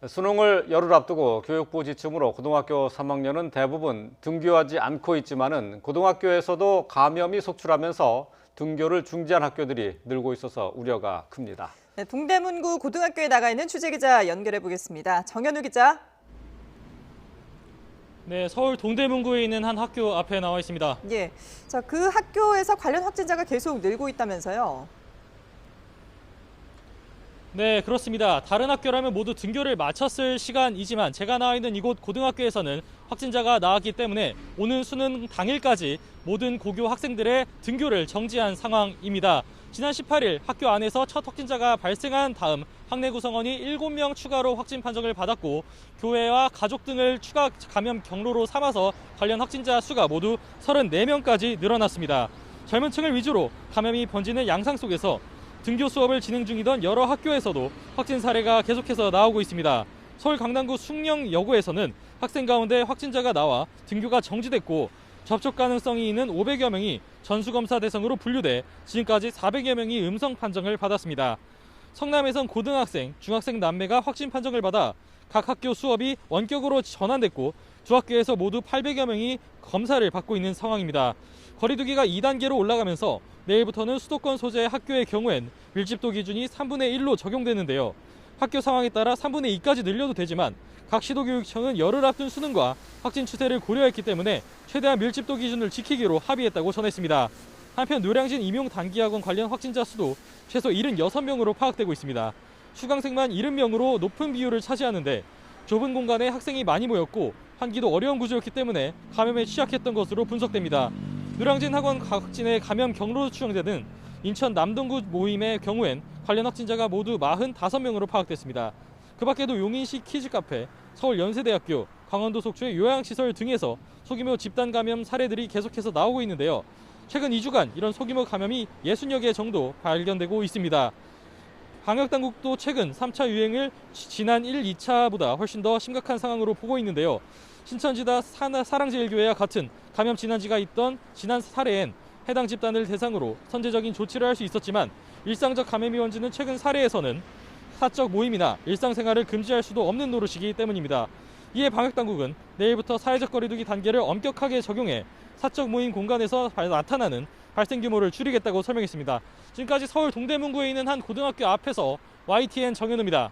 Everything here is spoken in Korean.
수능을 열흘 앞두고 교육부 지침으로 고등학교 3학년은 대부분 등교하지 않고 있지만은 고등학교에서도 감염이 속출하면서 등교를 중지한 학교들이 늘고 있어서 우려가 큽니다. 네, 동대문구 고등학교에 나가 있는 취재기자 연결해 보겠습니다. 정현우 기자. 네, 서울 동대문구에 있는 한 학교 앞에 나와 있습니다. 예, 자, 그 학교에서 관련 확진자가 계속 늘고 있다면서요? 네, 그렇습니다. 다른 학교라면 모두 등교를 마쳤을 시간이지만 제가 나와 있는 이곳 고등학교에서는 확진자가 나왔기 때문에 오는 수능 당일까지 모든 고교 학생들의 등교를 정지한 상황입니다. 지난 18일 학교 안에서 첫 확진자가 발생한 다음 학내 구성원이 7명 추가로 확진 판정을 받았고 교회와 가족 등을 추가 감염 경로로 삼아서 관련 확진자 수가 모두 34명까지 늘어났습니다. 젊은 층을 위주로 감염이 번지는 양상 속에서 등교 수업을 진행 중이던 여러 학교에서도 확진 사례가 계속해서 나오고 있습니다. 서울 강남구 숭령여고에서는 학생 가운데 확진자가 나와 등교가 정지됐고 접촉 가능성이 있는 500여 명이 전수검사 대상으로 분류돼 지금까지 400여 명이 음성 판정을 받았습니다. 성남에선 고등학생, 중학생 남매가 확진 판정을 받아 각 학교 수업이 원격으로 전환됐고 두 학교에서 모두 800여 명이 검사를 받고 있는 상황입니다. 거리두기가 2단계로 올라가면서 내일부터는 수도권 소재 학교의 경우엔 밀집도 기준이 3분의 1로 적용되는데요. 학교 상황에 따라 3분의 2까지 늘려도 되지만 각 시도교육청은 열흘 앞둔 수능과 확진 추세를 고려했기 때문에 최대한 밀집도 기준을 지키기로 합의했다고 전했습니다. 한편 노량진 임용단기학원 관련 확진자 수도 최소 76명으로 파악되고 있습니다. 수강생만 70명으로 높은 비율을 차지하는데 좁은 공간에 학생이 많이 모였고 환기도 어려운 구조였기 때문에 감염에 취약했던 것으로 분석됩니다. 노량진 학원 각진의 감염 경로로 추정되는 인천 남동구 모임의 경우엔 관련 확진자가 모두 45명으로 파악됐습니다. 그 밖에도 용인시 키즈카페, 서울 연세대학교, 강원도 속초의 요양시설 등에서 소규모 집단 감염 사례들이 계속해서 나오고 있는데요. 최근 2주간 이런 소규모 감염이 60여 개 정도 발견되고 있습니다. 방역당국도 최근 3차 유행을 지난 1, 2차보다 훨씬 더 심각한 상황으로 보고 있는데요. 신천지다 사랑제일교회와 같은 감염 진환지가 있던 지난 사례엔 해당 집단을 대상으로 선제적인 조치를 할 수 있었지만 일상적 감염이 번지는 최근 사례에서는 사적 모임이나 일상생활을 금지할 수도 없는 노릇이기 때문입니다. 이에 방역당국은 내일부터 사회적 거리두기 단계를 엄격하게 적용해 사적 모임 공간에서 나타나는 발생 규모를 줄이겠다고 설명했습니다. 지금까지 서울 동대문구에 있는 한 고등학교 앞에서 YTN 정현우입니다.